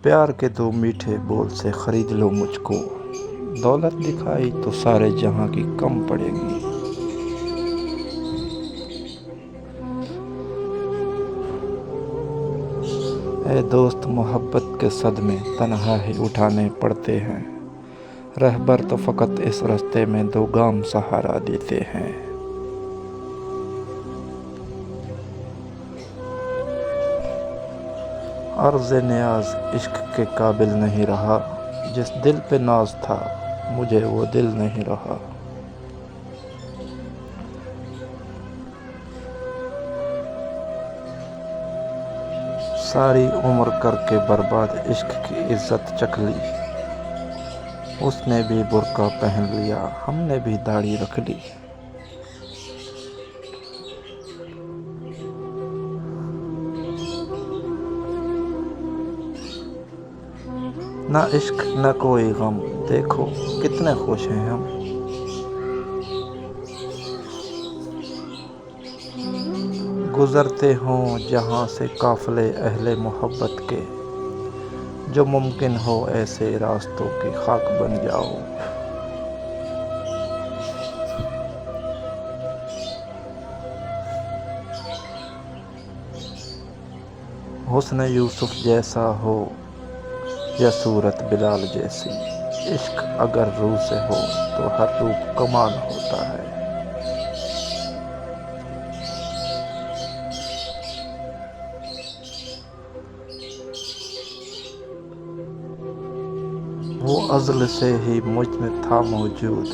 پیار کے دو میٹھے بول سے خرید لو مجھ کو، دولت دکھائی تو سارے جہاں کی کم پڑے گی۔ اے دوست محبت کے صدمے تنہا ہی اٹھانے پڑتے ہیں، رہبر تو فقط اس راستے میں دو گام سہارا دیتے ہیں۔ عرض نیاز عشق کے قابل نہیں رہا، جس دل پہ ناز تھا مجھے وہ دل نہیں رہا۔ ساری عمر کر کے برباد عشق کی عزت چکھ لی، اس نے بھی برقع پہن لیا ہم نے بھی داڑھی رکھ لی۔ نہ عشق نہ کوئی غم، دیکھو کتنے خوش ہیں ہم۔ گزرتے ہوں جہاں سے قافلے اہل محبت کے، جو ممکن ہو ایسے راستوں کی خاک بن جاؤ۔ حسن یوسف جیسا ہو یا صورت بلال جیسی، عشق اگر روح سے ہو تو ہر روپ کمال ہوتا ہے۔ وہ ازل سے ہی مجھ میں تھا موجود،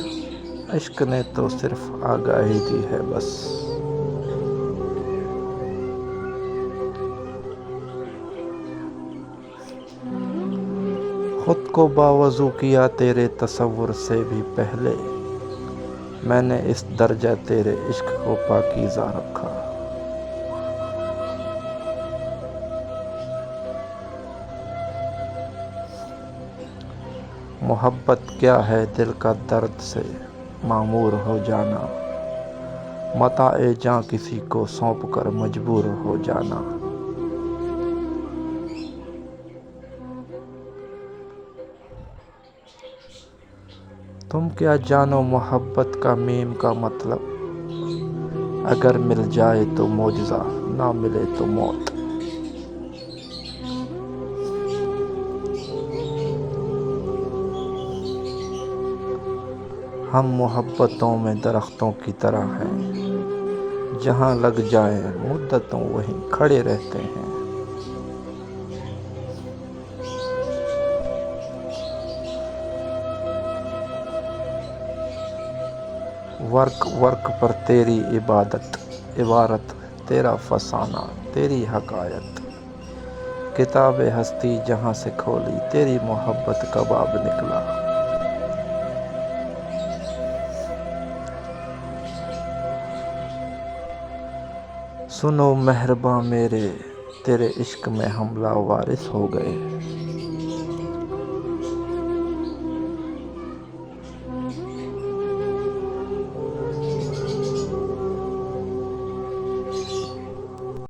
عشق نے تو صرف آگاہی دی ہے بس۔ خود کو باوضو کیا تیرے تصور سے بھی پہلے، میں نے اس درجہ تیرے عشق کو پاکیزہ رکھا۔ محبت کیا ہے دل کا درد سے معمور ہو جانا، متاع جاں کسی کو سونپ کر مجبور ہو جانا۔ تم کیا جانو محبت کا میم کا مطلب، اگر مل جائے تو معجزہ نہ ملے تو موت۔ ہم محبتوں میں درختوں کی طرح ہیں، جہاں لگ جائیں مدتوں وہیں کھڑے رہتے ہیں۔ ورق ورق پر تیری عبارت تیرا فسانہ تیری حکایت، کتاب ہستی جہاں سے کھولی تیری محبت کا باب نکلا۔ سنو مہرباں میرے، تیرے عشق میں ہم لاوارث ہو گئے۔